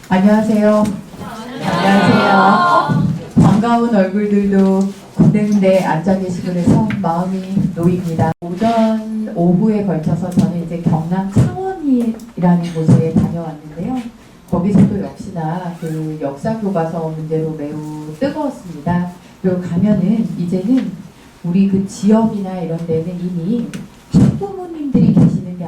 안녕하세요. 안녕하세요. 반가운 얼굴들도 군데군데 앉아 계시고 그래서 마음이 놓입니다. 오전, 오후에 걸쳐서 저는 이제 경남 창원이라는 곳에 다녀왔는데요. 거기서도 역시나 그 역사 교과서 문제로 매우 뜨거웠습니다. 그리고 가면은 이제는 우리 그 지역이나 이런 데는 이미 학부모님들이 계시는 게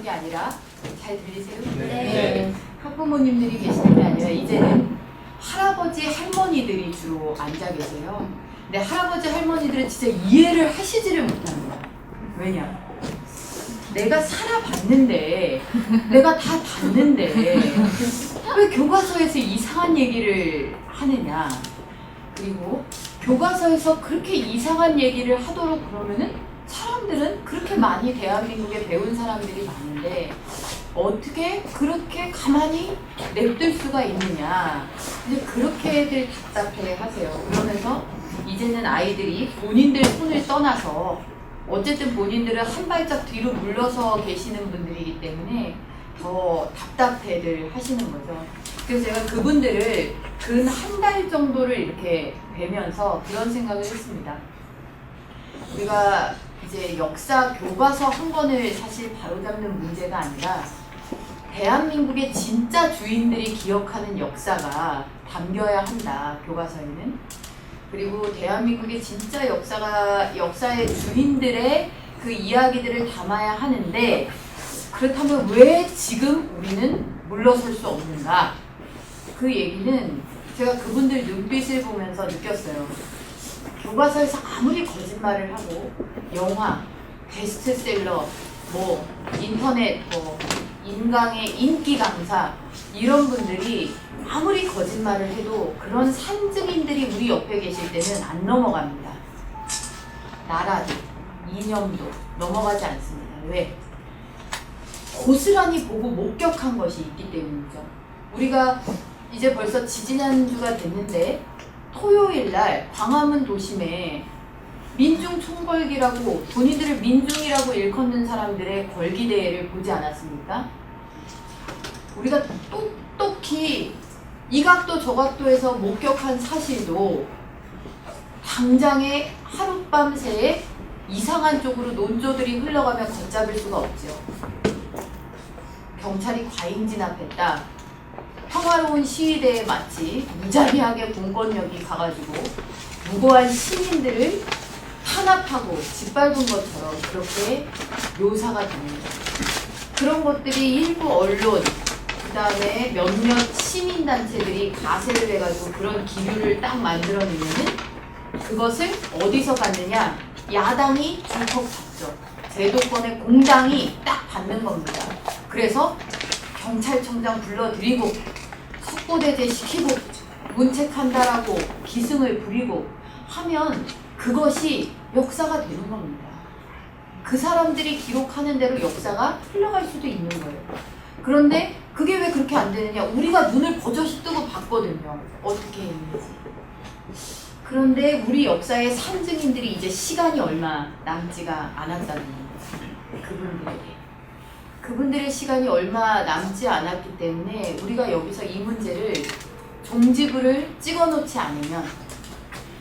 아니라 잘 들리세요? 네. 학부모님들이 계시는 게 아니라 이제는 할아버지 할머니들이 주로 앉아 계세요. 근데 할아버지 할머니들은 진짜 이해를 하시지를 못합니다. 왜냐? 내가 살아봤는데, 내가 다 봤는데 왜 교과서에서 이상한 얘기를 하느냐? 그리고 교과서에서 그렇게 이상한 얘기를 하도록 그러면은 사람들은 그렇게 많이 대한민국에 배운 사람들이 많은데 어떻게 그렇게 가만히 냅둘 수가 있느냐. 이제 그렇게들 답답해 하세요. 그러면서 이제는 아이들이 본인들 손을 떠나서 어쨌든 본인들은 한 발짝 뒤로 물러서 계시는 분들이기 때문에 더 답답해들 하시는 거죠. 그래서 제가 그분들을 근 한 달 정도를 이렇게 뵈면서 그런 생각을 했습니다. 우리가 이제 역사 교과서 한 권을 사실 바로잡는 문제가 아니라 대한민국의 진짜 주인들이 기억하는 역사가 담겨야 한다, 교과서에는. 그리고 대한민국의 진짜 역사의 주인들의 그 이야기들을 담아야 하는데, 그렇다면 왜 지금 우리는 물러설 수 없는가? 그 얘기는 제가 그분들 눈빛을 보면서 느꼈어요. 교과서에서 아무리 거짓말을 하고 영화, 베스트셀러, 뭐 인터넷, 뭐 인강의 인기 강사 이런 분들이 아무리 거짓말을 해도 그런 산증인들이 우리 옆에 계실 때는 안 넘어갑니다. 나라도 이념도 넘어가지 않습니다. 왜? 고스란히 보고 목격한 것이 있기 때문이죠. 우리가 이제 벌써 지지난주가 됐는데 토요일날 광화문 도심에 민중 총궐기라고 본인들을 민중이라고 일컫는 사람들의 걸기대회를 보지 않았습니까? 우리가 똑똑히 이 각도 저 각도에서 목격한 사실도 당장에 하룻밤 새에 이상한 쪽으로 논조들이 흘러가며 걷잡을 수가 없죠. 경찰이 과잉 진압했다. 평화로운 시위대에 마치 무자비하게 공권력이 가가지고 무고한 시민들을 탄압하고 짓밟은 것처럼 그렇게 묘사가 됩니다. 그런 것들이 일부 언론, 그 다음에 몇몇 시민단체들이 가세를 해가지고 그런 기류를 딱 만들어내면은 그것을 어디서 받느냐? 야당이 줄컥 받죠. 제도권의 공당이 딱 받는 겁니다. 그래서 경찰청장 불러들이고 석고대제 시키고 문책한다라고 기승을 부리고 하면 그것이 역사가 되는 겁니다. 그 사람들이 기록하는 대로 역사가 흘러갈 수도 있는 거예요. 그런데 그게 왜 그렇게 안 되느냐? 우리가 눈을 버젓이 뜨고 봤거든요. 어떻게 했는지. 그런데 우리 역사의 산증인들이 이제 시간이 얼마 남지가 않았다는 겁니다. 그분들의 시간이 얼마 남지 않았기 때문에 우리가 여기서 이 문제를 종지부를 찍어놓지 않으면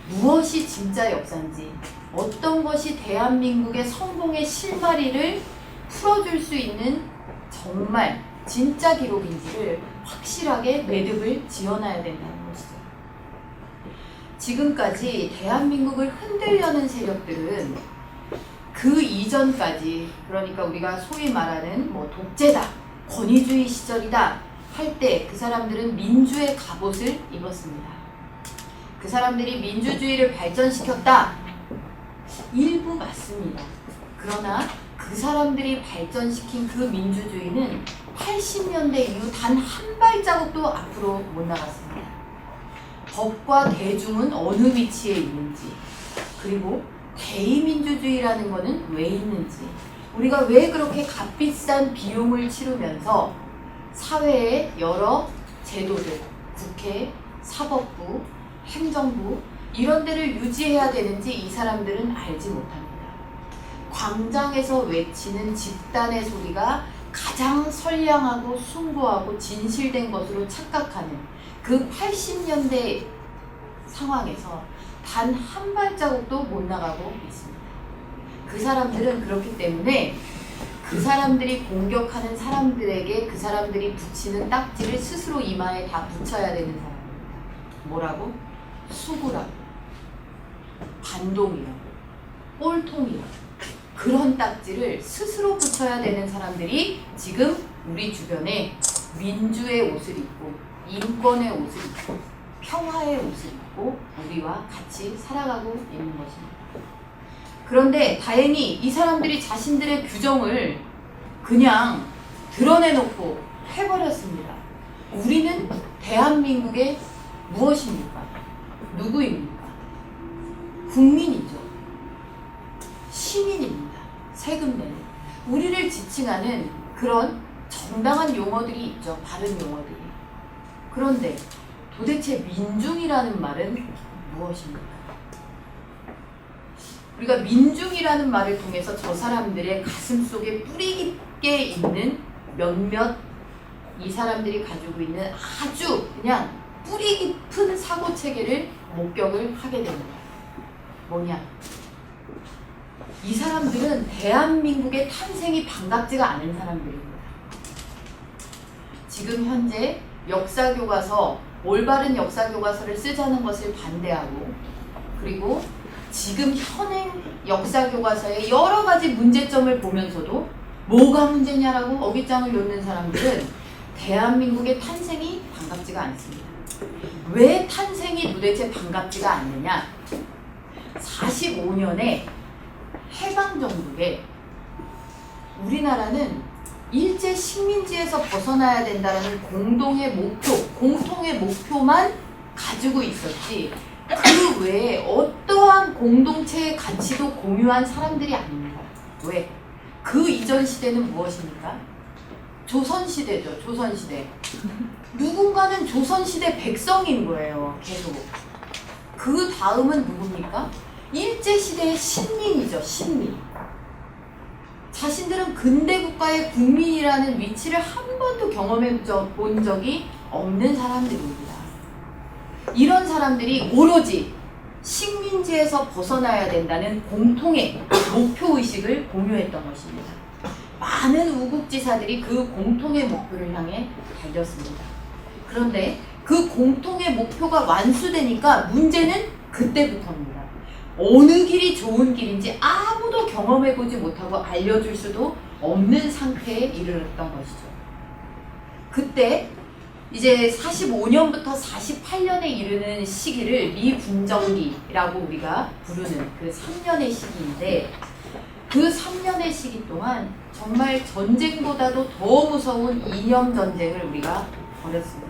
무엇이 진짜 역사인지, 어떤 것이 대한민국의 성공의 실마리를 풀어줄 수 있는 정말 진짜 기록인지를 확실하게 매듭을 지어놔야 된다는 것이죠. 지금까지 대한민국을 흔들려는 세력들은 그 이전까지, 그러니까 우리가 소위 말하는 뭐 독재다, 권위주의 시절이다 할 때 그 사람들은 민주의 갑옷을 입었습니다. 그 사람들이 민주주의를 발전시켰다. 일부 맞습니다. 그러나 그 사람들이 발전시킨 그 민주주의는 80년대 이후 단 한 발자국도 앞으로 못 나갔습니다. 법과 대중은 어느 위치에 있는지, 그리고 대의민주주의라는 것은 왜 있는지, 우리가 왜 그렇게 값비싼 비용을 치르면서 사회의 여러 제도들, 국회, 사법부, 행정부 이런 데를 유지해야 되는지 이 사람들은 알지 못합니다. 광장에서 외치는 집단의 소리가 가장 선량하고 숭고하고 진실된 것으로 착각하는 그 80년대 상황에서 단 한 발자국도 못 나가고 있습니다. 그 사람들은 그렇기 때문에 그 사람들이 공격하는 사람들에게 그 사람들이 붙이는 딱지를 스스로 이마에 다 붙여야 되는 사람입니다. 뭐라고? 수구라고, 반동이라고, 꼴통이라고, 그런 딱지를 스스로 붙여야 되는 사람들이 지금 우리 주변에 민주의 옷을 입고 인권의 옷을 입고 평화의 옷을 입고 우리와 같이 살아가고 있는 것입니다. 그런데 다행히 이 사람들이 자신들의 규정을 그냥 드러내놓고 해버렸습니다. 우리는 대한민국의 무엇입니까? 누구입니까? 국민이죠. 시민입니다. 세금 내는. 우리를 지칭하는 그런 정당한 용어들이 있죠. 바른 용어들이. 그런데 도대체 민중이라는 말은 무엇입니까? 우리가 민중이라는 말을 통해서 저 사람들의 가슴 속에 뿌리 깊게 있는 몇몇 이 사람들이 가지고 있는 아주 그냥 뿌리 깊은 사고 체계를 목격을 하게 됩니다. 뭐냐? 이 사람들은 대한민국의 탄생이 반갑지가 않은 사람들입니다. 지금 현재 역사교과서, 올바른 역사교과서를 쓰자는 것을 반대하고, 그리고 지금 현행 역사교과서의 여러 가지 문제점을 보면서도 뭐가 문제냐라고 어깃장을 놓는 사람들은 대한민국의 탄생이 반갑지가 않습니다. 왜 탄생이 도대체 반갑지가 않느냐? 45년에 해방정국에 우리나라는 일제 식민지에서 벗어나야 된다는 공통의 목표만 가지고 있었지, 그 외에 어떠한 공동체의 가치도 공유한 사람들이 아닙니다. 왜? 그 이전 시대는 무엇입니까? 조선시대죠. 조선시대. 누군가는 조선시대 백성인 거예요. 계속. 그 다음은 누굽니까? 일제시대의 신민이죠. 신민. 자신들은 근대국가의 국민이라는 위치를 한 번도 경험해 본 적이 없는 사람들입니다. 이런 사람들이 오로지 식민지에서 벗어나야 된다는 공통의 목표의식을 공유했던 것입니다. 많은 우국지사들이 그 공통의 목표를 향해 달렸습니다. 그런데 그 공통의 목표가 완수되니까 문제는 그때부터입니다. 어느 길이 좋은 길인지 아무도 경험해보지 못하고 알려줄 수도 없는 상태에 이르렀던 것이죠. 그때 이제 45년부터 48년에 이르는 시기를 미군정기라고 우리가 부르는 그 3년의 시기인데, 그 3년의 시기 동안 정말 전쟁보다도 더 무서운 이념전쟁을 우리가 벌였습니다.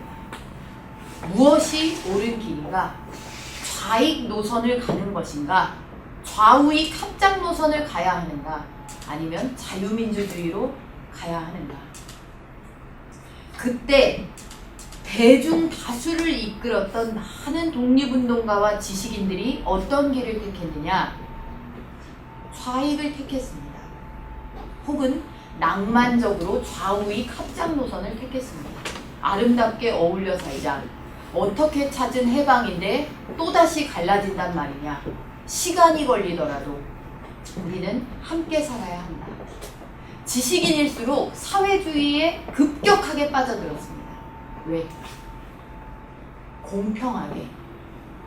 무엇이 옳은 길인가? 좌익 노선을 가는 것인가? 좌우익 합작 노선을 가야 하는가? 아니면 자유민주주의로 가야 하는가? 그때 대중 다수를 이끌었던 많은 독립운동가와 지식인들이 어떤 길을 택했느냐? 좌익을 택했습니다. 혹은 낭만적으로 좌우익 합작 노선을 택했습니다. 아름답게 어울려 살자. 어떻게 찾은 해방인데 또다시 갈라진단 말이냐. 시간이 걸리더라도 우리는 함께 살아야 한다. 지식인일수록 사회주의에 급격하게 빠져들었습니다. 왜? 공평하게,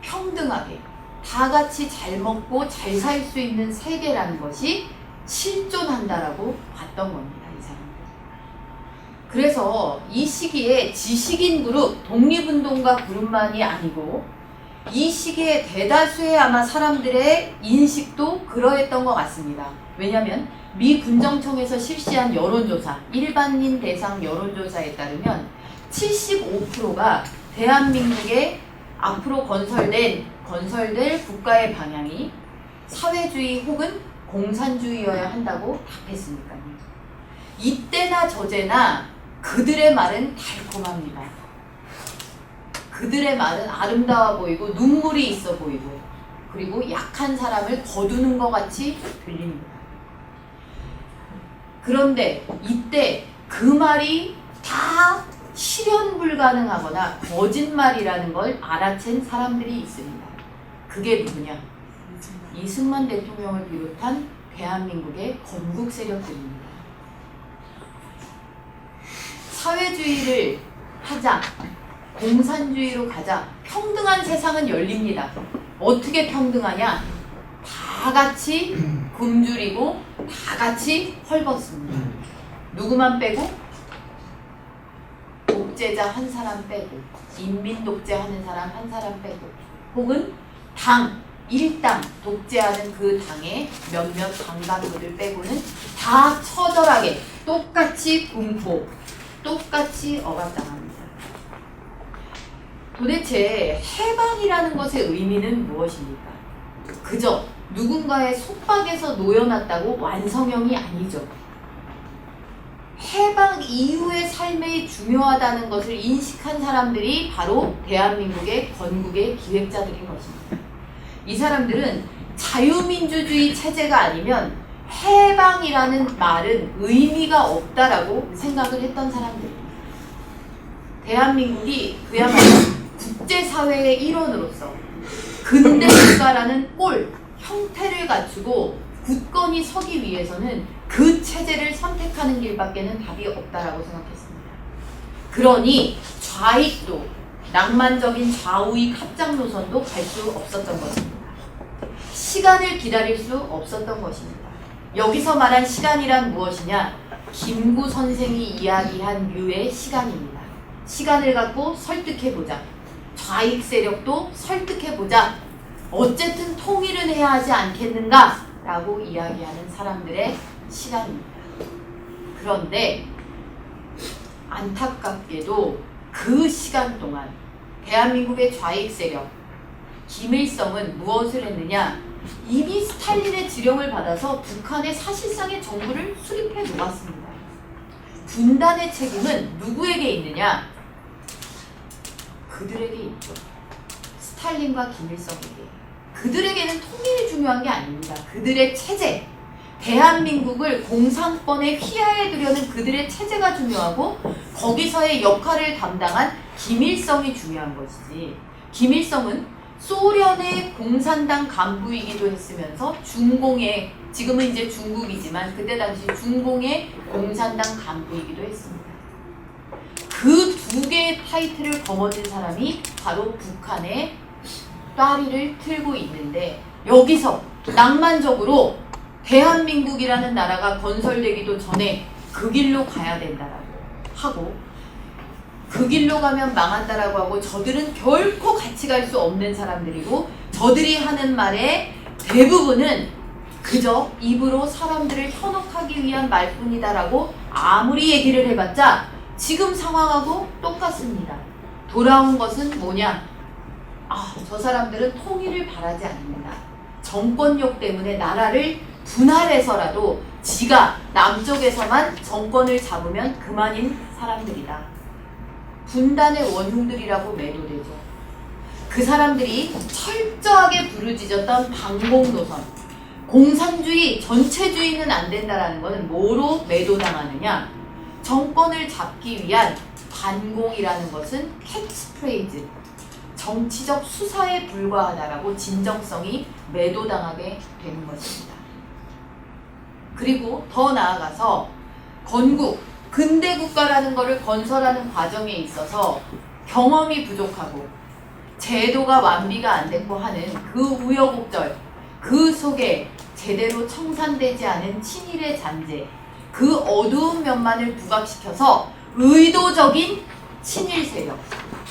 평등하게, 다 같이 잘 먹고 잘 살 수 있는 세계라는 것이 실존한다라고 봤던 겁니다. 이 사람들. 그래서 이 시기에 지식인 그룹, 독립운동가 그룹만이 아니고 이 시기에 대다수의 아마 사람들의 인식도 그러했던 것 같습니다. 왜냐하면 미 군정청에서 실시한 여론조사, 일반인 대상 여론조사에 따르면 75%가 대한민국에 앞으로 건설될 국가의 방향이 사회주의 혹은 공산주의여야 한다고 답했으니까요. 이때나 저때나 그들의 말은 달콤합니다. 그들의 말은 아름다워 보이고 눈물이 있어 보이고, 그리고 약한 사람을 거두는 것 같이 들립니다. 그런데 이때 그 말이 다 실현 불가능하거나 거짓말이라는 걸 알아챈 사람들이 있습니다. 그게 누구냐? 이승만 대통령을 비롯한 대한민국의 건국 세력들입니다. 사회주의를 하자, 공산주의로 가자, 평등한 세상은 열립니다. 어떻게 평등하냐? 다 같이 굶주리고 다 같이 헐벗습니다. 누구만 빼고? 독재자 한 사람 빼고, 인민 독재하는 사람 한 사람 빼고, 혹은 당, 일당 독재하는 그 당의 몇몇 당간부들 빼고는 다 처절하게 똑같이 굶고 똑같이 억압당합니다. 도대체 해방이라는 것의 의미는 무엇입니까? 그저 누군가의 속박에서 놓여놨다고 완성형이 아니죠. 해방 이후의 삶이 중요하다는 것을 인식한 사람들이 바로 대한민국의 건국의 기획자들인 것입니다. 이 사람들은 자유민주주의 체제가 아니면 해방이라는 말은 의미가 없다라고 생각을 했던 사람들입니다. 대한민국이 그야말로 국제사회의 일원으로서 근대 국가라는 꼴, 형태를 갖추고 굳건히 서기 위해서는 그 체제를 선택하는 길밖에는 답이 없다라고 생각했습니다. 그러니 좌익도 낭만적인 좌우익 합작 노선도 갈 수 없었던 것입니다. 시간을 기다릴 수 없었던 것입니다. 여기서 말한 시간이란 무엇이냐? 김구 선생이 이야기한 류의 시간입니다. 시간을 갖고 설득해보자. 좌익 세력도 설득해보자. 어쨌든 통일은 해야 하지 않겠는가? 라고 이야기하는 사람들의 시간입니다. 그런데 안타깝게도 그 시간 동안 대한민국의 좌익 세력 김일성은 무엇을 했느냐? 이미 스탈린의 지령을 받아서 북한의 사실상의 정부를 수립해 놓았습니다. 분단의 책임은 누구에게 있느냐? 그들에게 있죠. 스탈린과 김일성에게. 그들에게는 통일이 중요한 게 아닙니다. 그들의 체제, 대한민국을 공산권에 휘하해 두려는 그들의 체제가 중요하고 거기서의 역할을 담당한 김일성이 중요한 것이지. 김일성은 소련의 공산당 간부이기도 했으면서 중공의, 지금은 이제 중국이지만 그때 당시 중공의 공산당 간부이기도 했습니다. 그 두 개의 타이틀을 거머쥔 사람이 바로 북한의 따리를 틀고 있는데, 여기서 낭만적으로 대한민국이라는 나라가 건설되기도 전에 그 길로 가야 된다라고 하고, 그 길로 가면 망한다라고 하고, 저들은 결코 같이 갈 수 없는 사람들이고 저들이 하는 말의 대부분은 그저 입으로 사람들을 현혹하기 위한 말뿐이다라고 아무리 얘기를 해봤자 지금 상황하고 똑같습니다. 돌아온 것은 뭐냐? 저 사람들은 통일을 바라지 않는다. 정권력 때문에 나라를 분할해서라도 지가 남쪽에서만 정권을 잡으면 그만인 사람들이다. 분단의 원흉들이라고 매도되죠. 그 사람들이 철저하게 부르짖었던 반공노선, 공산주의, 전체주의는 안 된다라는 것은 뭐로 매도당하느냐? 정권을 잡기 위한 반공이라는 것은 캐치프레이즈, 정치적 수사에 불과하다라고 진정성이 매도당하게 되는 것입니다. 그리고 더 나아가서 건국, 근대국가라는 것을 건설하는 과정에 있어서 경험이 부족하고 제도가 완비가 안 됐고 하는 그 우여곡절, 그 속에 제대로 청산되지 않은 친일의 잔재, 그 어두운 면만을 부각시켜서 의도적인 친일 세력,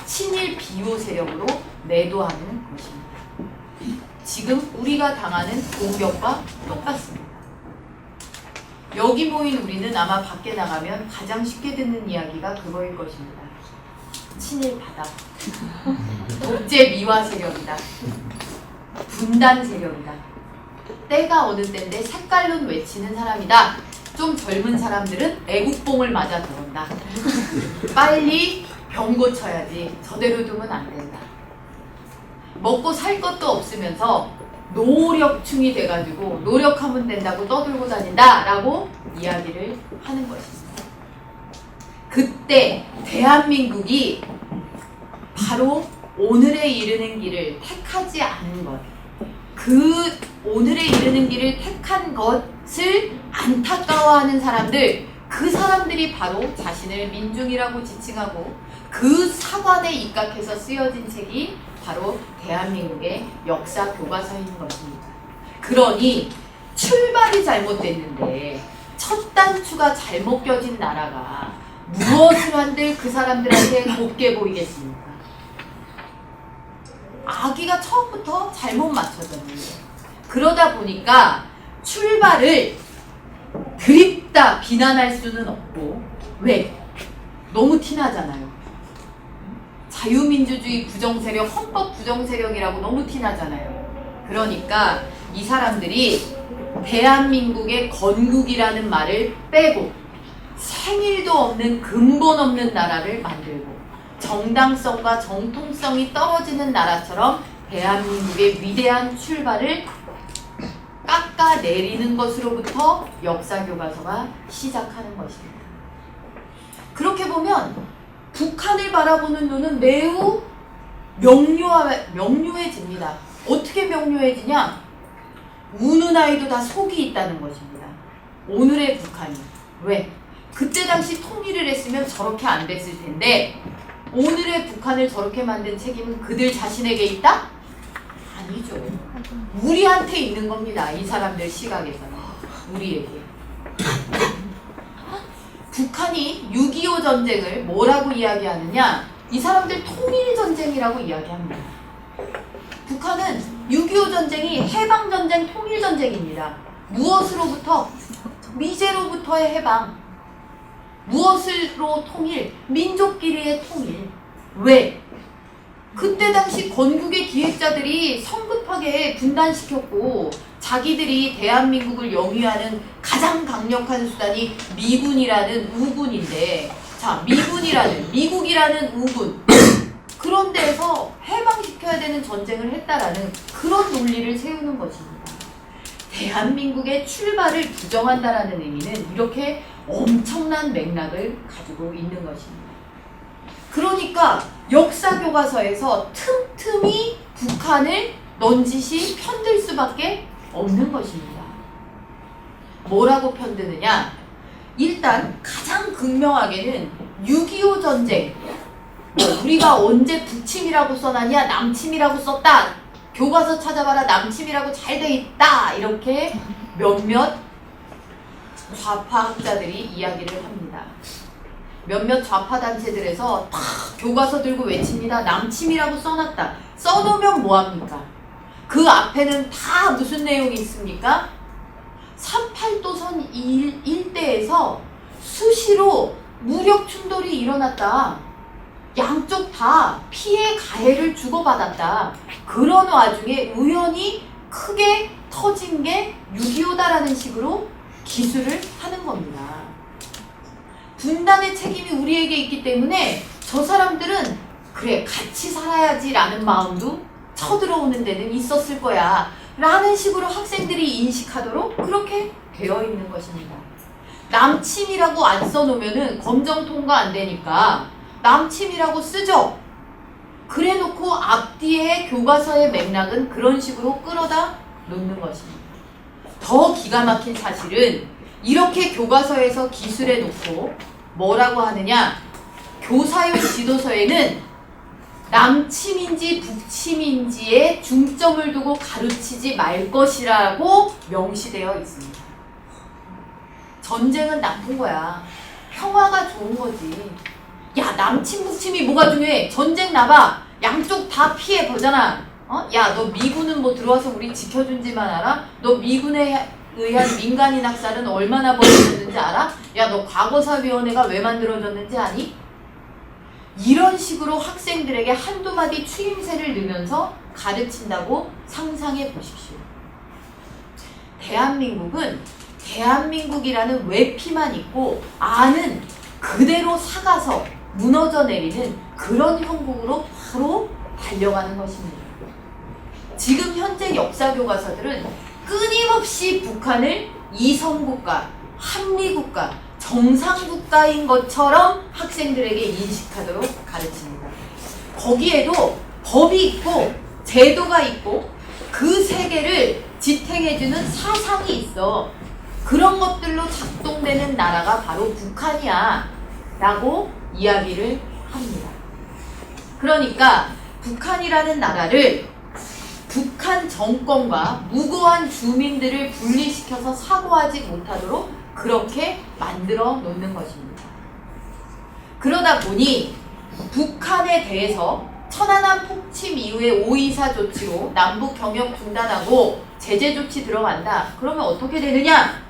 친일 비호 세력으로 매도하는 것입니다. 지금 우리가 당하는 공격과 똑같습니다. 여기 모인 우리는 아마 밖에 나가면 가장 쉽게 듣는 이야기가 그거일 것입니다. 친일 바다, 독재 미화 세력이다, 분단 세력이다, 때가 어느 때인데 색깔론 외치는 사람이다. 좀 젊은 사람들은 애국봉을 맞아 들어온다. 빨리 병 고쳐야지, 저대로 두면 안 된다. 먹고 살 것도 없으면서 노력충이 돼가지고 노력하면 된다고 떠들고 다닌다 라고 이야기를 하는 것입니다. 그때 대한민국이 바로 오늘에 이르는 길을 택하지 않은 것, 그 오늘에 이르는 길을 택한 것을 안타까워하는 사람들, 그 사람들이 바로 자신을 민중이라고 지칭하고 그 사관에 입각해서 쓰여진 책이 바로 대한민국의 역사 교과서인 것입니다. 그러니 출발이 잘못됐는데 첫 단추가 잘못 껴진 나라가 무엇을 한들 그 사람들한테 곱게 보이겠습니까? 아기가 처음부터 잘못 맞춰졌는데, 그러다 보니까 출발을 그립다 비난할 수는 없고, 왜? 너무 티나잖아요. 자유민주주의 부정세력, 헌법 부정세력이라고 너무 티나잖아요. 그러니까 이 사람들이 대한민국의 건국이라는 말을 빼고 생일도 없는 근본 없는 나라를 만들고 정당성과 정통성이 떨어지는 나라처럼 대한민국의 위대한 출발을 깎아내리는 것으로부터 역사교과서가 시작하는 것입니다. 그렇게 보면 북한을 바라보는 눈은 매우 명료해집니다. 어떻게 명료해지냐? 우는 아이도 다 속이 있다는 것입니다. 오늘의 북한이. 왜? 그때 당시 통일을 했으면 저렇게 안 됐을 텐데 오늘의 북한을 저렇게 만든 책임은 그들 자신에게 있다? 아니죠. 우리한테 있는 겁니다. 이 사람들 시각에서는. 우리에게. 북한이 6.25 전쟁을 뭐라고 이야기하느냐? 이 사람들 통일전쟁이라고 이야기합니다. 북한은 6.25 전쟁이 해방전쟁, 통일전쟁입니다. 무엇으로부터? 미제로부터의 해방. 무엇으로 통일? 민족끼리의 통일. 왜? 그때 당시 건국의 기획자들이 성급하게 분단시켰고 자기들이 대한민국을 영위하는 가장 강력한 수단이 미군이라는 우군인데, 자, 미국이라는 우군, 그런 데에서 해방시켜야 되는 전쟁을 했다라는 그런 논리를 세우는 것입니다. 대한민국의 출발을 부정한다라는 의미는 이렇게 엄청난 맥락을 가지고 있는 것입니다. 그러니까 역사교과서에서 틈틈이 북한을 넌지시 편들 수밖에 없는 것입니다. 뭐라고 편드느냐? 일단 가장 극명하게는 6.25 전쟁, 우리가 언제 북침이라고 써놨냐, 남침이라고 썼다, 교과서 찾아봐라, 남침이라고 잘 돼 있다, 이렇게 몇몇 좌파학자들이 이야기를 합니다. 몇몇 좌파 단체들에서 다 교과서 들고 외칩니다. 남침이라고 써놨다. 써놓으면 뭐합니까? 그 앞에는 다 무슨 내용이 있습니까? 38도선 일대에서 수시로 무력 충돌이 일어났다. 양쪽 다 피해 가해를 주고받았다. 그런 와중에 우연히 크게 터진 게 6.25다라는 식으로 기술을 하는 겁니다. 분단의 책임이 우리에게 있기 때문에 저 사람들은 그래 같이 살아야지 라는 마음도 쳐들어오는 데는 있었을 거야 라는 식으로 학생들이 인식하도록 그렇게 되어 있는 것입니다. 남침이라고 안 써놓으면은 검정 통과 안 되니까 남침이라고 쓰죠. 그래 놓고 앞뒤에 교과서의 맥락은 그런 식으로 끌어다 놓는 것입니다. 더 기가 막힌 사실은 이렇게 교과서에서 기술해 놓고 뭐라고 하느냐? 교사용 지도서에는 남침인지 북침인지에 중점을 두고 가르치지 말 것이라고 명시되어 있습니다. 전쟁은 나쁜 거야. 평화가 좋은 거지. 야, 남침 북침이 뭐가 중요해? 전쟁 나봐. 양쪽 다 피해 보잖아. 야, 너 미군은 뭐 들어와서 우리 지켜준지만 알아? 너 미군에 의한 민간인 학살은 얼마나 벌어졌는지 알아? 야, 너 과거사위원회가 왜 만들어졌는지 아니? 이런 식으로 학생들에게 한두 마디 추임새를 넣으면서 가르친다고 상상해 보십시오. 대한민국은 대한민국이라는 외피만 있고 안은 그대로 사가서 무너져 내리는 그런 형국으로 바로 달려가는 것입니다. 지금 현재 역사교과서들은 끊임없이 북한을 이성국가, 한미국가, 정상국가인 것처럼 학생들에게 인식하도록 가르칩니다. 거기에도 법이 있고 제도가 있고 그 세계를 지탱해주는 사상이 있어. 그런 것들로 작동되는 나라가 바로 북한이야 라고 이야기를 합니다. 그러니까 북한이라는 나라를 북한 정권과 무고한 주민들을 분리시켜서 사고하지 못하도록 그렇게 만들어 놓는 것입니다. 그러다 보니 북한에 대해서 천안함 폭침 이후에 5.24 조치로 남북 경협 중단하고 제재 조치 들어간다. 그러면 어떻게 되느냐?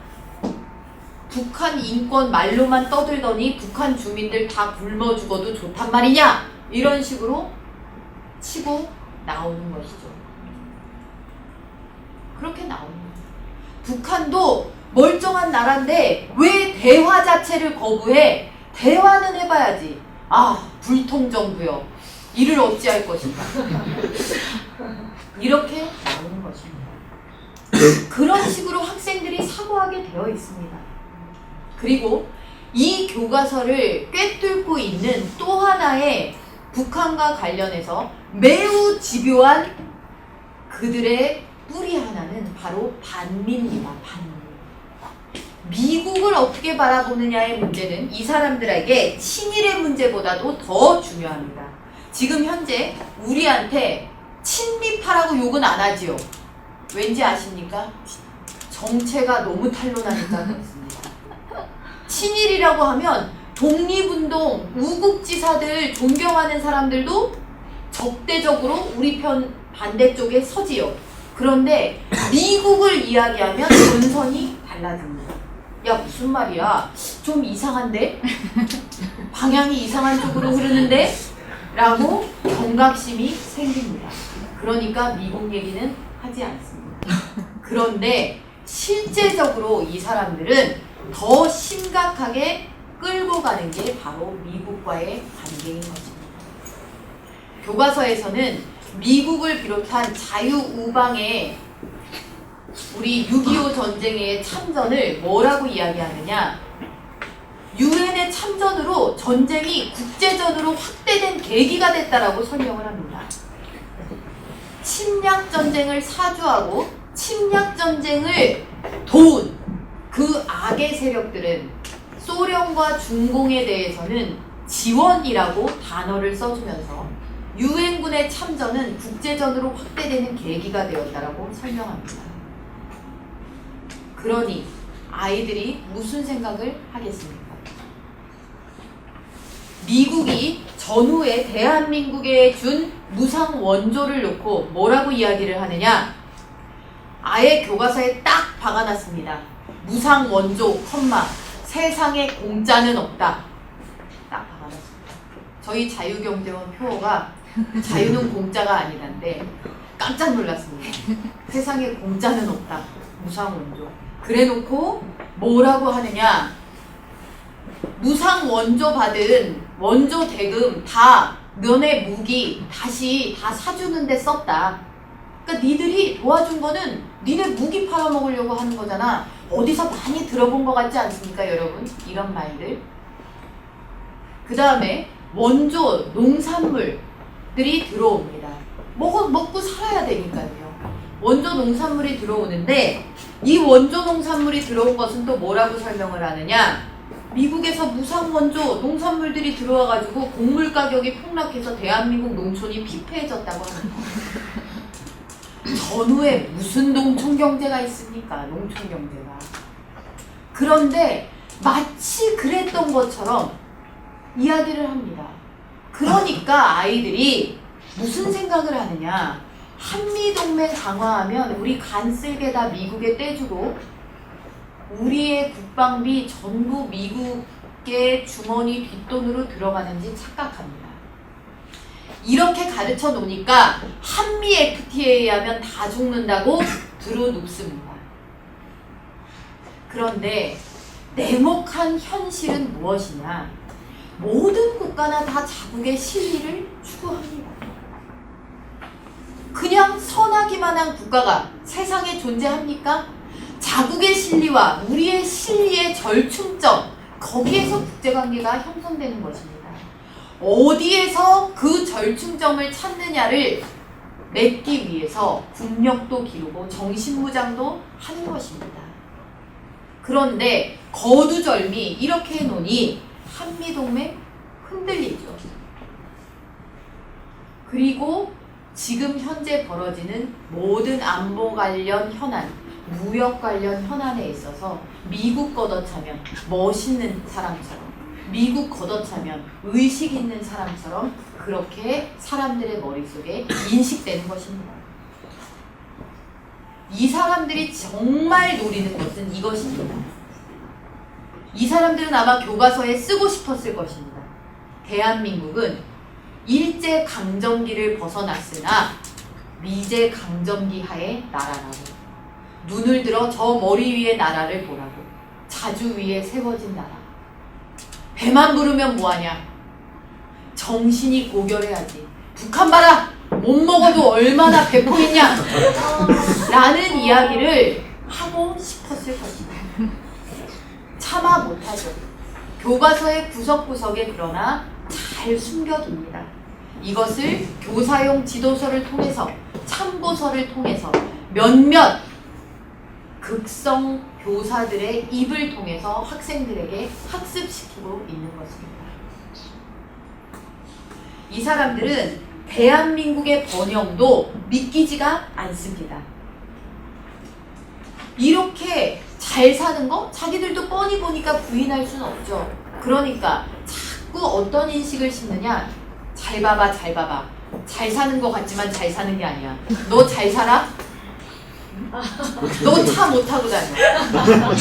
북한 인권 말로만 떠들더니 북한 주민들 다 굶어 죽어도 좋단 말이냐? 이런 식으로 치고 나오는 것이죠. 그렇게 나옵니다. 북한도 멀쩡한 나라인데 왜 대화 자체를 거부해? 대화는 해봐야지. 아, 불통정부여. 이를 어찌할 것인가. 이렇게 나오는 것입니다. 그런 식으로 학생들이 사고하게 되어 있습니다. 그리고 이 교과서를 꿰뚫고 있는 또 하나의 북한과 관련해서 매우 집요한 그들의 뿌리 하나는 바로 반미입니다. 반미. 미국을 어떻게 바라보느냐의 문제는 이 사람들에게 친일의 문제보다도 더 중요합니다. 지금 현재 우리한테 친미파라고 욕은 안 하지요. 왠지 아십니까? 정체가 너무 탄로나니까 그렇습니다. 친일이라고 하면 독립운동, 우국지사들 존경하는 사람들도 적대적으로 우리 편 반대쪽에 서지요. 그런데 미국을 이야기하면 전선이 달라집니다. 야, 무슨 말이야? 좀 이상한데? 방향이 이상한 쪽으로 흐르는데? 라고 경각심이 생깁니다. 그러니까 미국 얘기는 하지 않습니다. 그런데 실제적으로 이 사람들은 더 심각하게 끌고 가는 게 바로 미국과의 관계인 것입니다. 교과서에서는 미국을 비롯한 자유우방의 우리 6.25 전쟁의 참전을 뭐라고 이야기하느냐? 유엔의 참전으로 전쟁이 국제전으로 확대된 계기가 됐다라고 설명을 합니다. 침략전쟁을 사주하고 침략전쟁을 도운 그 악의 세력들은 소련과 중공에 대해서는 지원이라고 단어를 써주면서 유엔군의 참전은 국제전으로 확대되는 계기가 되었다라고 설명합니다. 그러니 아이들이 무슨 생각을 하겠습니까? 미국이 전후에 대한민국에 준 무상 원조를 놓고 뭐라고 이야기를 하느냐? 아예 교과서에 딱 박아놨습니다. 무상 원조, 세상에 공짜는 없다. 딱 박아놨습니다. 저희 자유경제원 표어가 자유는 공짜가 아니란데 깜짝 놀랐습니다. 세상에 공짜는 없다. 무상 원조. 그래놓고 뭐라고 하느냐? 무상 원조 받은 원조 대금 다 너네 무기 다시 다 사주는데 썼다. 그러니까 니들이 도와준 거는 니네 무기 팔아먹으려고 하는 거잖아. 어디서 많이 들어본 것 같지 않습니까, 여러분? 이런 말들. 그 다음에 원조 농산물들이 들어옵니다. 먹고 살아야 되니까요. 원조 농산물이 들어오는데 이 원조 농산물이 들어온 것은 또 뭐라고 설명을 하느냐? 미국에서 무상 원조 농산물들이 들어와가지고 곡물 가격이 폭락해서 대한민국 농촌이 피폐해졌다고 하는 거예요. 전후에 무슨 농촌 경제가 있습니까? 농촌 경제가. 그런데 마치 그랬던 것처럼 이야기를 합니다. 그러니까 아이들이 무슨 생각을 하느냐? 한미동맹 강화하면 우리 간 쓸게 다 미국에 떼주고 우리의 국방비 전부 미국의 주머니 뒷돈으로 들어가는지 착각합니다. 이렇게 가르쳐 놓으니까 한미 FTA에 하면 다 죽는다고 들어눕습니다. 그런데 냉혹한 현실은 무엇이냐? 모든 국가나 다 자국의 실리를 추구합니다. 그냥 선하기만 한 국가가 세상에 존재합니까? 자국의 실리와 우리의 실리의 절충점, 거기에서 국제관계가 형성되는 것입니다. 어디에서 그 절충점을 찾느냐를 맺기 위해서 국력도 기르고 정신무장도 하는 것입니다. 그런데 거두절미 이렇게 해놓으니 한미동맹 흔들리죠. 그리고 지금 현재 벌어지는 모든 안보 관련 현안, 무역 관련 현안에 있어서 미국 걷어차면 멋있는 사람처럼, 미국 걷어차면 의식 있는 사람처럼 그렇게 사람들의 머릿속에 인식되는 것입니다. 이 사람들이 정말 노리는 것은 이것입니다. 이 사람들은 아마 교과서에 쓰고 싶었을 것입니다. 대한민국은 일제 강점기를 벗어났으나 미제 강점기 하에 나라라고. 눈을 들어 저 머리 위의 나라를 보라고. 자주 위에 세워진 나라. 배만 부르면 뭐하냐? 정신이 고결해야지. 북한 봐라! 못 먹어도 얼마나 배포 있냐! 라는 이야기를 하고 싶었을 것이다. 차마 못하죠. 교과서의 구석구석에 그러나 잘 숨겨둡니다. 이것을 교사용 지도서를 통해서, 참고서를 통해서 몇몇 극성 교사들의 입을 통해서 학생들에게 학습시키고 있는 것입니다. 이 사람들은 대한민국의 번영도 믿기지가 않습니다. 이렇게 잘 사는 거 자기들도 뻔히 보니까 부인할 수는 없죠. 그러니까 자꾸 어떤 인식을 심느냐? 잘 봐봐, 잘 봐봐. 잘 사는 거 같지만 잘 사는 게 아니야. 너 잘 살아? 너 차 못 타고 다녀.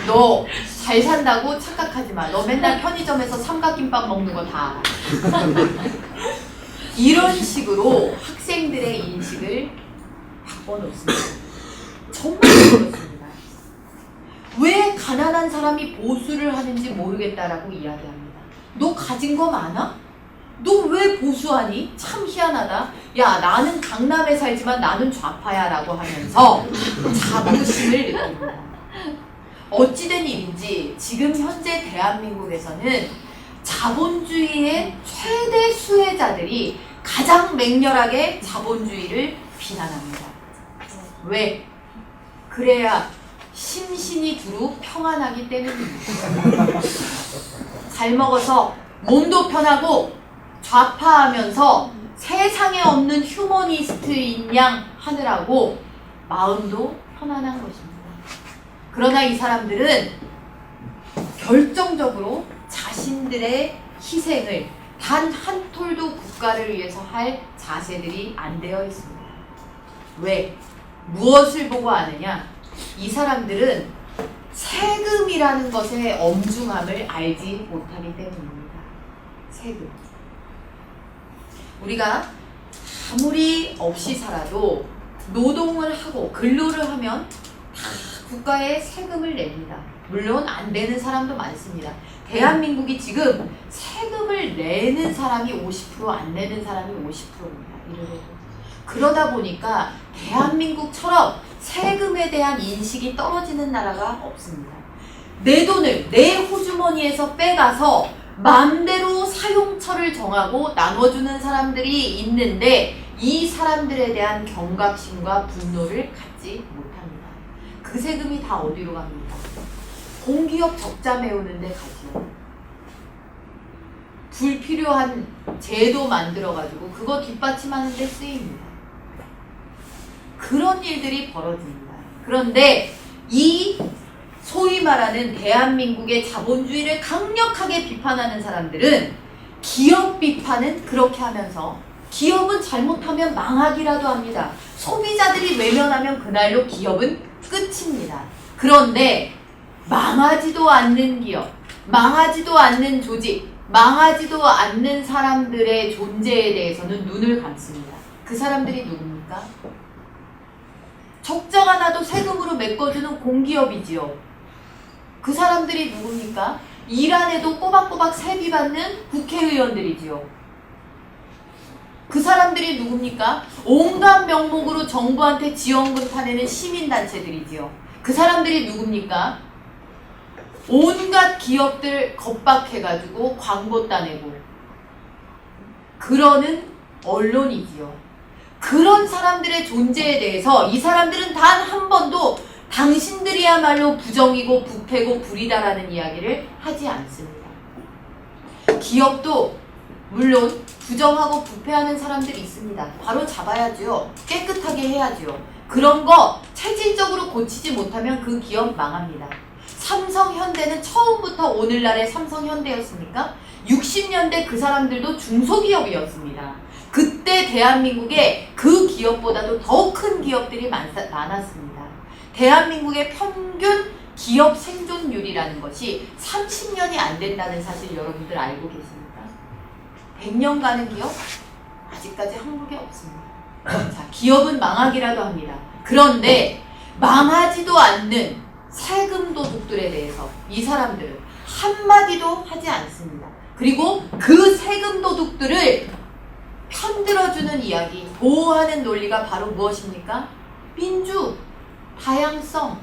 너 잘 산다고 착각하지 마. 너 맨날 편의점에서 삼각김밥 먹는 거 다 알아. 이런 식으로 학생들의 인식을 바꿔놓습니다. 정말 그렇습니다. 왜 가난한 사람이 보수를 하는지 모르겠다라고 이야기합니다. 너 가진 거 많아? 너 왜 보수하니? 참 희한하다. 야, 나는 강남에 살지만 나는 좌파야 라고 하면서 자부심을 느낍니다. 어찌된 일인지 지금 현재 대한민국에서는 자본주의의 최대 수혜자들이 가장 맹렬하게 자본주의를 비난합니다. 왜? 그래야 심신이 두루 평안하기 때문입니다. 잘 먹어서 몸도 편하고 좌파하면서 세상에 없는 휴머니스트인 양 하느라고 마음도 편안한 것입니다. 그러나 이 사람들은 결정적으로 자신들의 희생을 단 한 톨도 국가를 위해서 할 자세들이 안 되어 있습니다. 왜? 무엇을 보고 아느냐? 이 사람들은 세금이라는 것의 엄중함을 알지 못하기 때문입니다. 세금. 우리가 아무리 없이 살아도 노동을 하고 근로를 하면 다 국가에 세금을 냅니다. 물론 안 내는 사람도 많습니다. 대한민국이 지금 세금을 내는 사람이 50%, 안 내는 사람이 50%입니다. 이래도. 그러다 보니까 대한민국처럼 세금에 대한 인식이 떨어지는 나라가 없습니다. 내 돈을 내 호주머니에서 빼가서 마음대로 사용처를 정하고 나눠주는 사람들이 있는데 이 사람들에 대한 경각심과 분노를 갖지 못합니다. 그 세금이 다 어디로 갑니까? 공기업 적자 메우는 데 가죠. 불필요한 제도 만들어가지고 그거 뒷받침하는 데 쓰입니다. 그런 일들이 벌어집니다. 그런데 이 소위 말하는 대한민국의 자본주의를 강력하게 비판하는 사람들은 기업 비판은 그렇게 하면서 기업은 잘못하면 망하기라도 합니다. 소비자들이 외면하면 그날로 기업은 끝입니다. 그런데 망하지도 않는 기업, 망하지도 않는 조직, 망하지도 않는 사람들의 존재에 대해서는 눈을 감습니다. 그 사람들이 누굽니까? 적자가 나도 세금으로 메꿔주는 공기업이지요. 그 사람들이 누굽니까? 일 안 해도 꼬박꼬박 세비 받는 국회의원들이지요. 그 사람들이 누굽니까? 온갖 명목으로 정부한테 지원금 타내는 시민단체들이지요. 그 사람들이 누굽니까? 온갖 기업들 겁박해가지고 광고 따내고 그러는 언론이지요. 그런 사람들의 존재에 대해서 이 사람들은 단 한 번도 당신들이야말로 부정이고 부패고 불이다라는 이야기를 하지 않습니다. 기업도 물론 부정하고 부패하는 사람들이 있습니다. 바로 잡아야죠. 깨끗하게 해야죠. 그런 거 체질적으로 고치지 못하면 그 기업 망합니다. 삼성, 현대는 처음부터 오늘날의 삼성, 현대였습니까? 60년대 그 사람들도 중소기업이었습니다. 그때 대한민국에 그 기업보다도 더 큰 기업들이 많았습니다. 대한민국의 평균 기업 생존율이라는 것이 30년이 안 된다는 사실 여러분들 알고 계십니까? 100년 가는 기업? 아직까지 한국에 없습니다. 자, 기업은 망하기라도 합니다. 그런데 망하지도 않는 세금 도둑들에 대해서 이 사람들은 한마디도 하지 않습니다. 그리고 그 세금 도둑들을 편들어주는 이야기, 보호하는 논리가 바로 무엇입니까? 민주, 다양성,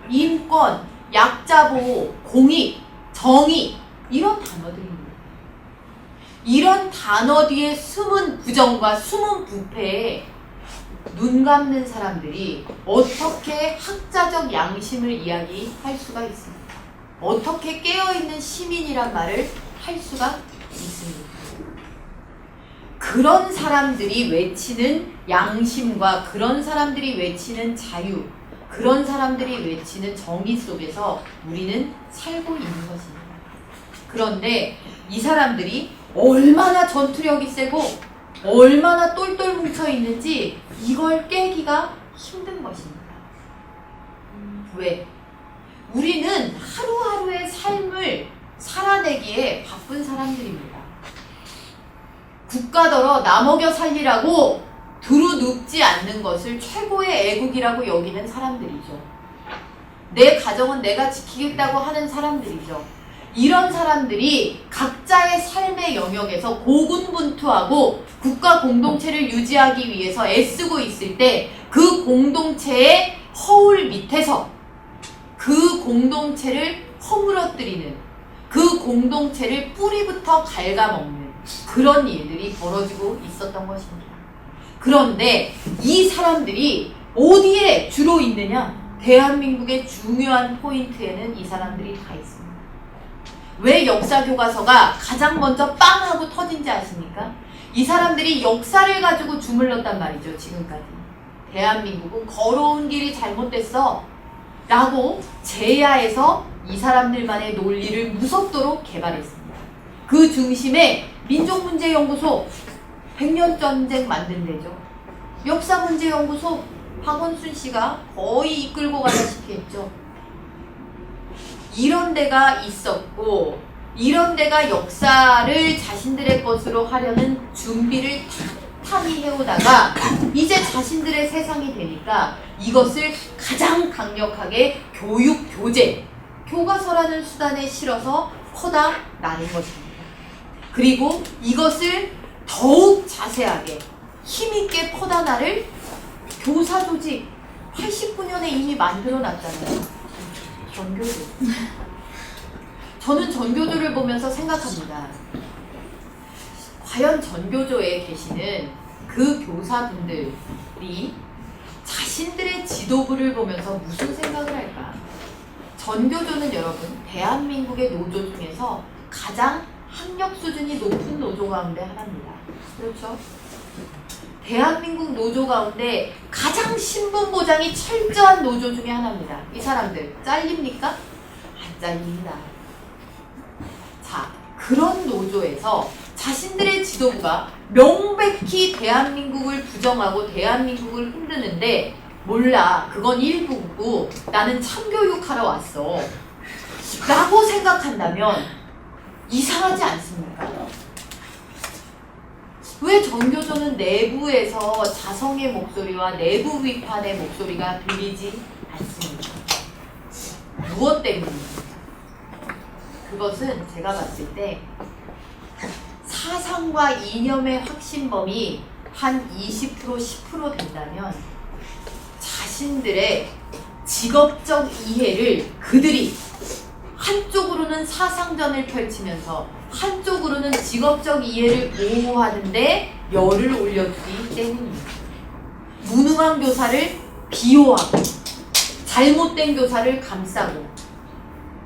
인권, 약자 보호, 공익, 정의 이런 단어들입니다. 이런 단어 뒤에 숨은 부정과 숨은 부패에 눈 감는 사람들이 어떻게 학자적 양심을 이야기할 수가 있습니까? 어떻게 깨어있는 시민이란 말을 할 수가 있습니까? 그런 사람들이 외치는 양심과 그런 사람들이 외치는 자유, 그런 사람들이 외치는 정의 속에서 우리는 살고 있는 것입니다. 그런데 이 사람들이 얼마나 전투력이 세고 얼마나 똘똘 뭉쳐 있는지 이걸 깨기가 힘든 것입니다. 왜? 우리는 하루하루의 삶을 살아내기에 바쁜 사람들입니다. 국가더러 나 먹여 살리라고 두루눕지 않는 것을 최고의 애국이라고 여기는 사람들이죠. 내 가정은 내가 지키겠다고 하는 사람들이죠. 이런 사람들이 각자의 삶의 영역에서 고군분투하고 국가 공동체를 유지하기 위해서 애쓰고 있을 때 그 공동체의 허울 밑에서 그 공동체를 허물어뜨리는, 그 공동체를 뿌리부터 갉아먹는 그런 일들이 벌어지고 있었던 것입니다. 그런데 이 사람들이 어디에 주로 있느냐? 대한민국의 중요한 포인트에는 이 사람들이 다 있습니다. 왜 역사교과서가 가장 먼저 빵 하고 터진지 아십니까? 이 사람들이 역사를 가지고 주물렀단 말이죠. 지금까지. 대한민국은 걸어온 길이 잘못됐어 라고 제야에서 이 사람들만의 논리를 무섭도록 개발했습니다. 그 중심에 민족문제연구소 100년 전쟁 만든 데죠. 역사문제연구소 박원순 씨가 거의 이끌고 가다시피 했죠. 이런 데가 있었고 이런 데가 역사를 자신들의 것으로 하려는 준비를 탄탄히 해오다가 이제 자신들의 세상이 되니까 이것을 가장 강력하게 교육, 교재, 교과서라는 수단에 실어서 퍼다 나는 것입니다. 그리고 이것을 더욱 자세하게 힘있게 퍼다 나를 교사 조직 89년에 이미 만들어 놨잖아요. 전교조. 저는 전교조를 보면서 생각합니다. 과연 전교조에 계시는 그 교사분들이 자신들의 지도부를 보면서 무슨 생각을 할까? 전교조는 여러분 대한민국의 노조 중에서 가장 학력 수준이 높은 노조 가운데 하나입니다. 그렇죠? 대한민국 노조 가운데 가장 신분 보장이 철저한 노조 중에 하나입니다. 이 사람들 잘립니까? 안 잘립니다. 자, 그런 노조에서 자신들의 지도부가 명백히 대한민국을 부정하고 대한민국을 흔드는데 몰라, 그건 일부고 나는 참교육하러 왔어 라고 생각한다면 이상하지 않습니까? 왜 전교조는 내부에서 자성의 목소리와 내부 비판의 목소리가 들리지 않습니까? 무엇 때문입니까? 그것은 제가 봤을 때 사상과 이념의 확신범이 한 20%, 10% 된다면 자신들의 직업적 이해를 그들이 한 사상전을 펼치면서 한쪽으로는 직업적 이해를 보호하는데 열을 올려주기 때문입니다. 무능한 교사를 비호하고 잘못된 교사를 감싸고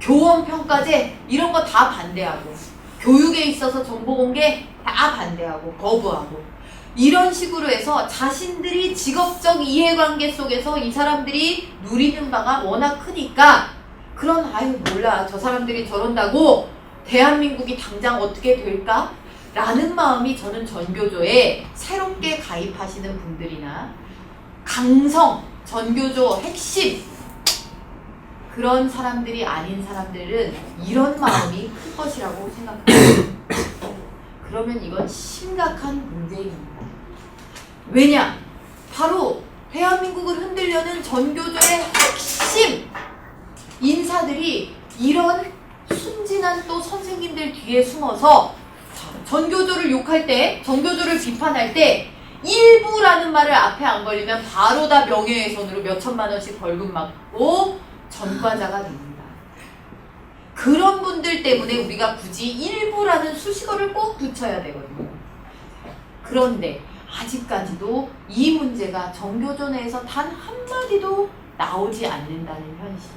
교원평가제 이런 거 다 반대하고 교육에 있어서 정보공개 다 반대하고 거부하고 이런 식으로 해서 자신들이 직업적 이해관계 속에서 이 사람들이 누리는 바가 워낙 크니까 그런 아유 몰라 저 사람들이 저런다고 대한민국이 당장 어떻게 될까? 라는 마음이 저는 전교조에 새롭게 가입하시는 분들이나 강성 전교조 핵심 그런 사람들이 아닌 사람들은 이런 마음이 클 것이라고 생각합니다. 그러면 이건 심각한 문제입니다. 왜냐? 바로 대한민국을 흔들려는 전교조의 핵심 인사들이 이런 순진한 또 선생님들 뒤에 숨어서 전교조를 욕할 때, 전교조를 비판할 때 일부라는 말을 앞에 안 걸리면 바로 다 명예훼손으로 몇천만 원씩 벌금 맞고 전과자가 됩니다. 그런 분들 때문에 우리가 굳이 일부라는 수식어를 꼭 붙여야 되거든요. 그런데 아직까지도 이 문제가 전교조 내에서 단 한마디도 나오지 않는다는 현실.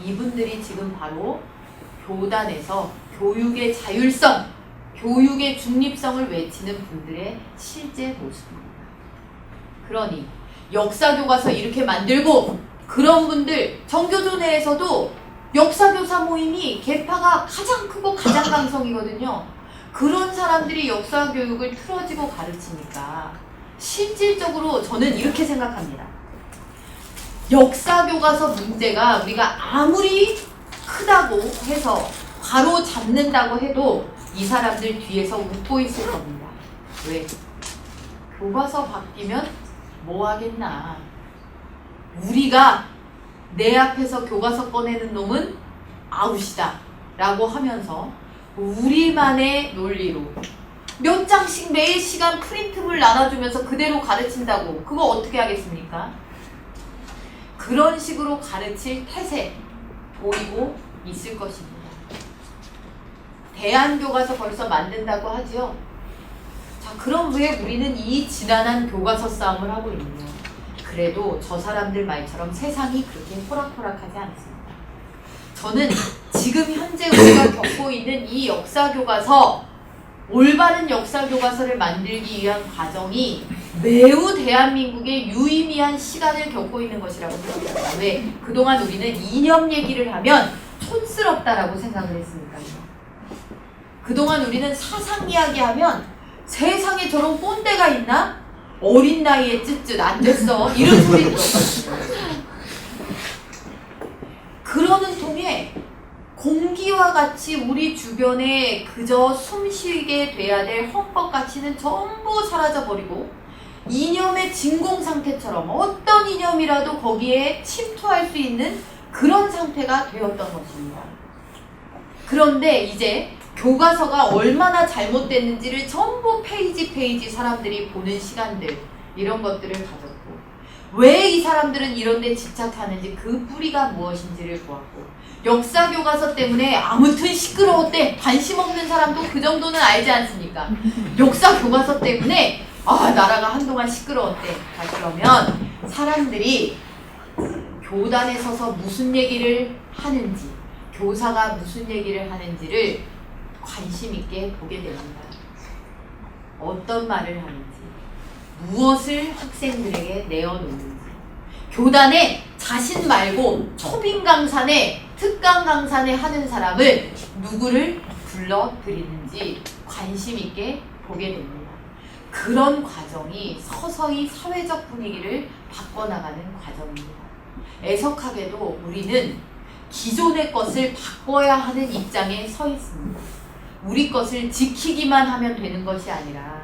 이분들이 지금 바로 교단에서 교육의 자율성, 교육의 중립성을 외치는 분들의 실제 모습입니다. 그러니 역사교과서 이렇게 만들고 그런 분들 전교조 내에서도 역사교사 모임이 계파가 가장 크고 가장 강성이거든요. 그런 사람들이 역사교육을 틀어지고 가르치니까 실질적으로 저는 이렇게 생각합니다. 역사교과서 문제가 우리가 아무리 크다고 해서 바로 잡는다고 해도 이 사람들 뒤에서 웃고 있을 겁니다. 왜? 교과서 바뀌면 뭐 하겠나. 우리가 내 앞에서 교과서 꺼내는 놈은 아웃이다 라고 하면서 우리만의 논리로 몇 장씩 매일 시간 프린트물 나눠주면서 그대로 가르친다고 그거 어떻게 하겠습니까? 그런 식으로 가르칠 태세 보이고 있을 것입니다. 대안교과서 벌써 만든다고 하죠. 자, 그럼 왜 우리는 이 지난한 교과서 싸움을 하고 있느냐? 그래도 저 사람들 말처럼 세상이 그렇게 호락호락하지 않습니다. 저는 지금 현재 우리가 겪고 있는 이 역사교과서, 올바른 역사교과서를 만들기 위한 과정이 매우 대한민국의 유의미한 시간을 겪고 있는 것이라고 생각합니다. 왜? 그동안 우리는 이념 얘기를 하면 촌스럽다라고 생각을 했으니까요. 그동안 우리는 사상 이야기하면 세상에 저런 꼰대가 있나? 어린 나이에 쯧쯧 안 됐어. 이런 소리 들었거든요. 그러는 통에 공기와 같이 우리 주변에 그저 숨쉬게 돼야 될 헌법 가치는 전부 사라져버리고 이념의 진공 상태처럼 어떤 이념이라도 거기에 침투할 수 있는 그런 상태가 되었던 것입니다. 그런데 이제 교과서가 얼마나 잘못됐는지를 전부 페이지 사람들이 보는 시간들 이런 것들을 가졌고 왜 이 사람들은 이런 데 집착하는지 그 뿌리가 무엇인지를 보았고 역사교과서 때문에 아무튼 시끄러웠대 관심 없는 사람도 그 정도는 알지 않습니까? 역사교과서 때문에 나라가 한동안 시끄러웠대. 그러면 사람들이 교단에 서서 무슨 얘기를 하는지 교사가 무슨 얘기를 하는지를 관심 있게 보게 됩니다. 어떤 말을 하는지, 무엇을 학생들에게 내어놓는지, 교단에 자신 말고 초빙 강사네, 특강 강사네 하는 사람을 누구를 불러들이는지 관심 있게 보게 됩니다. 그런 과정이 서서히 사회적 분위기를 바꿔나가는 과정입니다. 애석하게도 우리는 기존의 것을 바꿔야 하는 입장에 서 있습니다. 우리 것을 지키기만 하면 되는 것이 아니라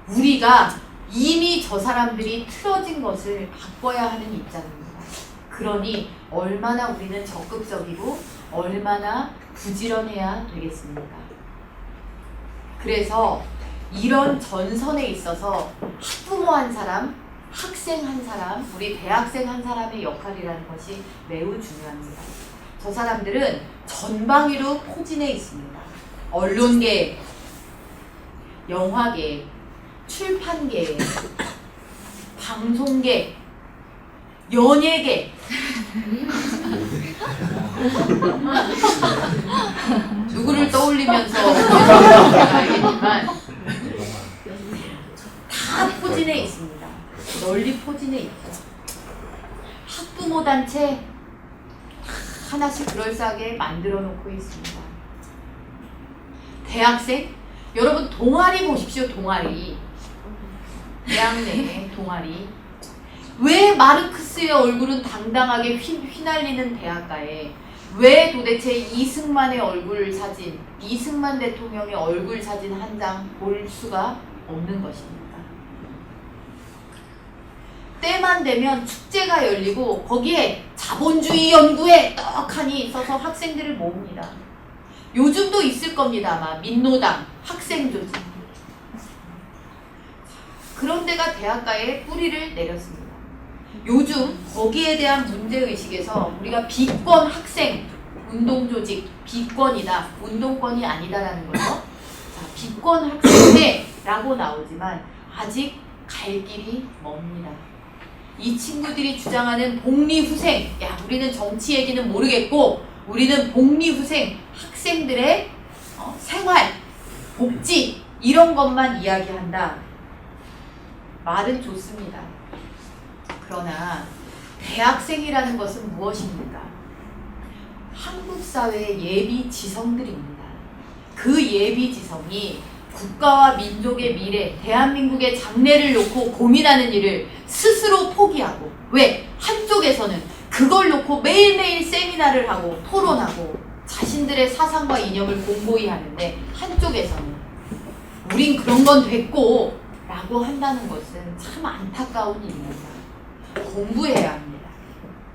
우리가 이미 저 사람들이 틀어진 것을 바꿔야 하는 입장입니다. 그러니 얼마나 우리는 적극적이고 얼마나 부지런해야 되겠습니까? 그래서 이런 전선에 있어서 학부모 한 사람, 학생 한 사람, 우리 대학생 한 사람의 역할이라는 것이 매우 중요합니다. 저 사람들은 전방위로 포진해 있습니다. 언론계, 영화계, 출판계, 방송계, 연예계, 누구를 떠올리면서 알겠지만 다 포진해 있습니다. 널리 포진해 있죠. 학부모 단체 하나씩 그럴싸하게 만들어 놓고 있습니다. 대학생? 여러분 동아리 보십시오. 동아리. 대학 내에 동아리. 왜 마르크스의 얼굴은 당당하게 휘날리는 대학가에 왜 도대체 이승만의 얼굴 사진, 이승만 대통령의 얼굴 사진 한 장 볼 수가 없는 것입니다. 때만 되면 축제가 열리고 거기에 자본주의 연구에 떡하니 써서 학생들을 모읍니다. 요즘도 있을 겁니다. 아마 민노당, 학생조직. 그런 데가 대학가에 뿌리를 내렸습니다. 요즘 거기에 대한 문제의식에서 우리가 비권 학생 운동조직, 비권이다, 운동권이 아니다라는 거죠. 자, 비권 학생회라고 나오지만 아직 갈 길이 멉니다. 이 친구들이 주장하는 복리후생, 야 우리는 정치 얘기는 모르겠고 우리는 복리후생 학생들의 생활, 복지 이런 것만 이야기한다. 말은 좋습니다. 그러나 대학생이라는 것은 무엇입니까? 한국 사회의 예비 지성들입니다. 그 예비 지성이 국가와 민족의 미래, 대한민국의 장래를 놓고 고민하는 일을 스스로 포기하고, 왜? 한쪽에서는 그걸 놓고 매일매일 세미나를 하고 토론하고 자신들의 사상과 이념을 공고히 하는데, 한쪽에서는 우린 그런 건 됐고 라고 한다는 것은 참 안타까운 일입니다. 공부해야 합니다.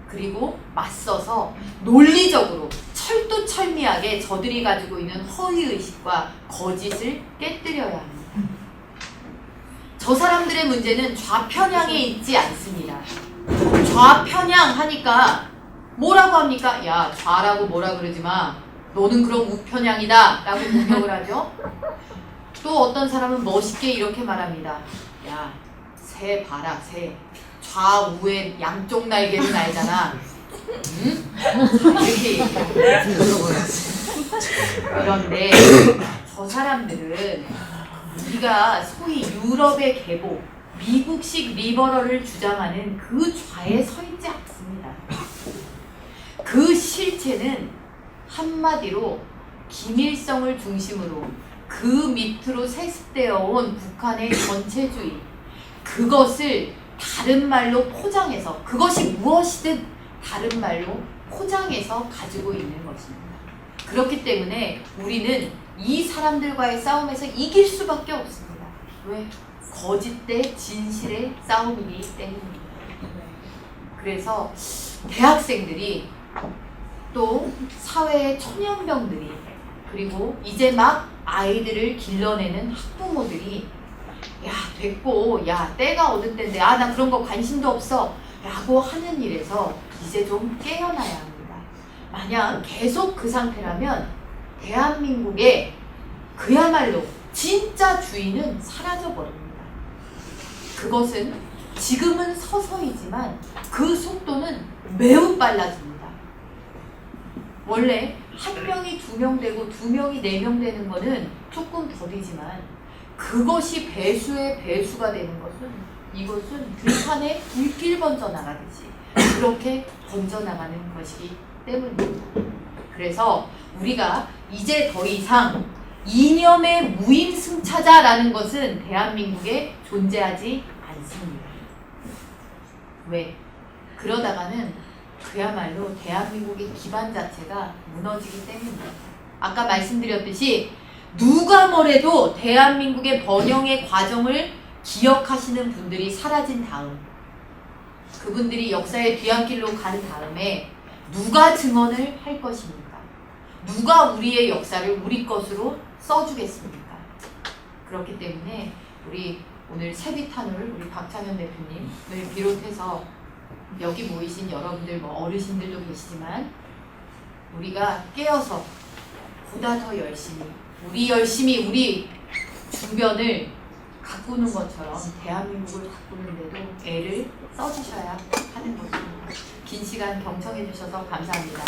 그리고 맞서서 논리적으로 철두철미하게 저들이 가지고 있는 허위의식과 거짓을 깨뜨려야 합니다. 저 사람들의 문제는 좌편향에 있지 않습니다. 좌편향 하니까 뭐라고 합니까? 야, 좌라고 뭐라 그러지 마. 너는 그럼 우편향이다 라고 공격을 하죠. 또 어떤 사람은 멋있게 이렇게 말합니다. 야, 새 봐라, 새. 좌우의 양쪽 날개를 날잖아. 응? 이렇게 얘기합니다. 그런데 저 사람들은 우리가 소위 유럽의 계보, 미국식 리버럴을 주장하는 그 좌에 서 있지 않습니다. 그 실체는 한마디로 김일성을 중심으로 그 밑으로 세습되어 온 북한의 전체주의, 그것을 다른 말로 포장해서, 그것이 무엇이든 다른 말로 포장해서 가지고 있는 것입니다. 그렇기 때문에 우리는 이 사람들과의 싸움에서 이길 수밖에 없습니다. 왜? 거짓 대 진실의 싸움이기 때문입니다. 그래서 대학생들이, 또 사회의 청년병들이, 그리고 이제 막 아이들을 길러내는 학부모들이 야 됐고, 야 때가 어느 때인데, 아 나 그런 거 관심도 없어 라고 하는 일에서 이제 좀 깨어나야 합니다. 만약 계속 그 상태라면 대한민국의 그야말로 진짜 주인은 사라져버립니다. 그것은 지금은 서서히지만 그 속도는 매우 빨라집니다. 원래 한 명이 2명 되고 2명이 4명 되는 거는 조금 더디지만, 그것이 배수의 배수가 되는 것은, 이것은 들판에 불길 번져나가듯이 그렇게 번져나가는 것이기 때문입니다. 그래서 우리가 이제 더 이상 이념의 무임승차자라는 것은 대한민국에 존재하지 않습니다. 왜? 그러다가는 그야말로 대한민국의 기반 자체가 무너지기 때문입니다. 아까 말씀드렸듯이 누가 뭐래도 대한민국의 번영의 과정을 기억하시는 분들이 사라진 다음, 그분들이 역사의 뒤안길로 간 다음에 누가 증언을 할 것입니까? 누가 우리의 역사를 우리 것으로 써주겠습니까? 그렇기 때문에 우리 오늘 세비탄울 우리 박찬현 대표님을 비롯해서 여기 모이신 여러분들, 뭐 어르신들도 계시지만 우리가 깨어서 보다 더 열심히 우리 주변을 가꾸는 것처럼 대한민국을 가꾸는데도 애를 써주셔야 하는 것입니다. 긴 시간 경청해 주셔서 감사합니다.